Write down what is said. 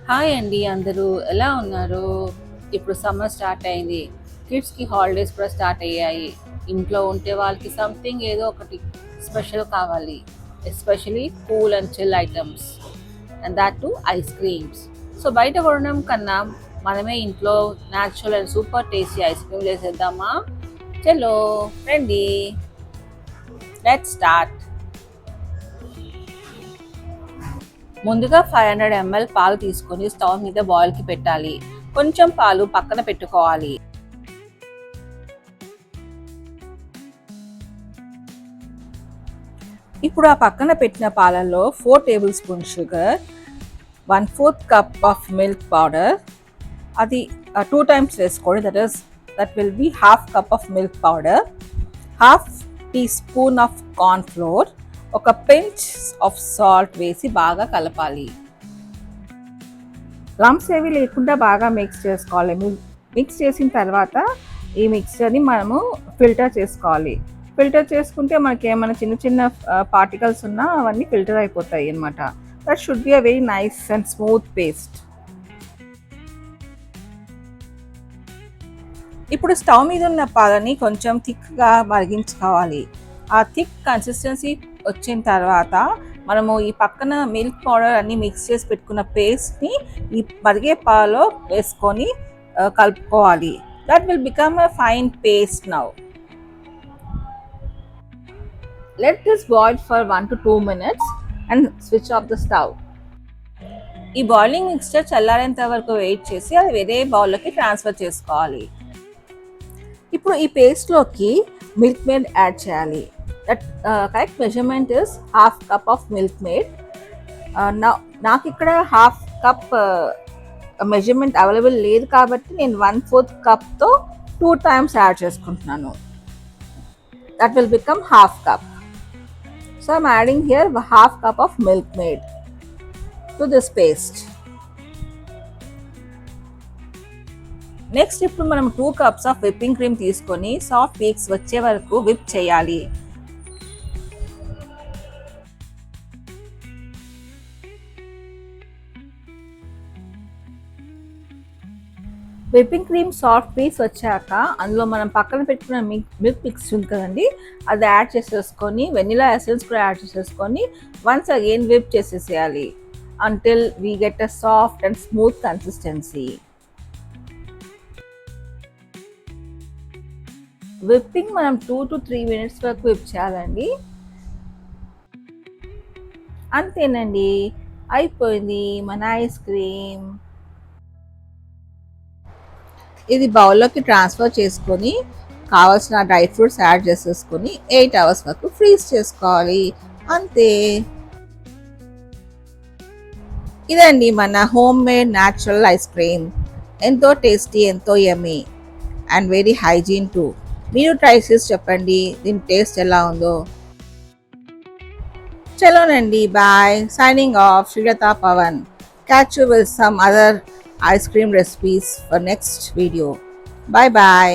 Hi అండి అందరూ ఎలా ఉన్నారు? ఇప్పుడు సమ్మర్ స్టార్ట్ అయింది. కిడ్స్‌కి హాలిడేస్ కూడా స్టార్ట్ అయ్యాయి. ఇంట్లో ఉంటే వాళ్ళకి సంథింగ్ ఏదో ఒకటి స్పెషల్ కావాలి. Especially cool and chill items and that too ice creams. So బయట కొనడం కన్నా మనమే ఇంట్లో natural and super tasty ice cream చేసేద్దామా? చలో రండి. Let's start. ముందుగా 500 ml పాలు తీసుకొని స్టవ్ మీద బాయిల్కి పెట్టాలి. కొంచెం పాలు పక్కన పెట్టుకోవాలి. ఇప్పుడు ఆ పక్కన పెట్టిన పాలల్లో 4 tablespoon sugar, 1/4 cup of milk powder, అది 2 టైమ్స్ వేసుకోండి. That will be half cup of milk powder, half teaspoon of cornflour, ఒక పించ్ ఆఫ్ సాల్ట్ వేసి బాగా కలపాలి. లమ్స్ ఏవి లేకుండా బాగా మిక్స్ చేసుకోవాలి. మిక్స్ చేసిన తర్వాత ఈ మిక్స్చర్ని మనము ఫిల్టర్ చేసుకోవాలి. ఫిల్టర్ చేసుకుంటే మనకి ఏమైనా చిన్న చిన్న పార్టికల్స్ ఉన్నా అవన్నీ ఫిల్టర్ అయిపోతాయి అన్నమాట. That should be a very nice and smooth paste. ఇప్పుడు స్టవ్ మీద ఉన్న పాలని కొంచెం థిక్గా మరిగించుకోవాలి. ఆ థిక్ కన్సిస్టెన్సీ వచ్చిన తర్వాత మనము ఈ పక్కన మిల్క్ పౌడర్ అన్ని మిక్స్ చేసి పెట్టుకున్న పేస్ట్ని ఈ మరిగే పాలలో వేసుకొని కలుపుకోవాలి. That will become a fine paste now. Let this boil for 1 to 2 minutes and switch off the stove. ఈ బాయిలింగ్ మిక్స్చర్ చల్లారేంత వరకు వెయిట్ చేసి అది వేరే బౌల్లోకి ట్రాన్స్ఫర్ చేసుకోవాలి. ఇప్పుడు ఈ పేస్ట్లోకి మిల్క్ మేడ్ యాడ్ చేయాలి. That correct measurement is half cup of milk made. నాకు ఇక్కడ హాఫ్ కప్ మెజర్మెంట్ అవైలబుల్ లేదు కాబట్టి నేను 1/4 కప్తో 2 టైమ్స్ యాడ్ చేసుకుంటున్నాను. That will become half cup. So I'm adding here half cup of Milkmaid to this paste. Next ఇప్పుడు మనం 2 cups of whipping cream తీసుకొని సాఫ్ట్ పీక్స్ వచ్చే వరకు విప్ చేయాలి. విప్పింగ్ క్రీమ్ సాఫ్ట్ పీస్ వచ్చాక అందులో మనం పక్కన పెట్టుకున్న మిల్క్ మిక్స్ ఉంది కదండి, అది యాడ్ చేసేసుకొని వెనిలా ఎసెన్స్ కూడా యాడ్ చేసేసుకొని వన్స్ అగైన్ విప్ చేసేసేయాలి until we get a soft and smooth consistency. Whipping మనం 2 to 3 minutes వరకు విప్ చేయాలండి. అంతేనండి, అయిపోయింది మన ఐస్ క్రీమ్. ఇది బౌల్లోకి ట్రాన్స్ఫర్ చేసుకొని కావాల్సిన డ్రై ఫ్రూట్స్ యాడ్ చేసేసుకొని 8 hours వరకు ఫ్రీజ్ చేసుకోవాలి. అంతే. ఇదండి మన home made natural ice cream. ఎంతో టేస్టీ, ఎంతో యమ్మీ అండ్ వెరీ హైజీన్ టూ. మీరు ట్రై చేసి చెప్పండి దీని టేస్ట్ ఎలా ఉందో. చలోనండి, bye. Signing off, Srilata Pawan. Catch you with some other ice cream recipes for next video. Bye bye.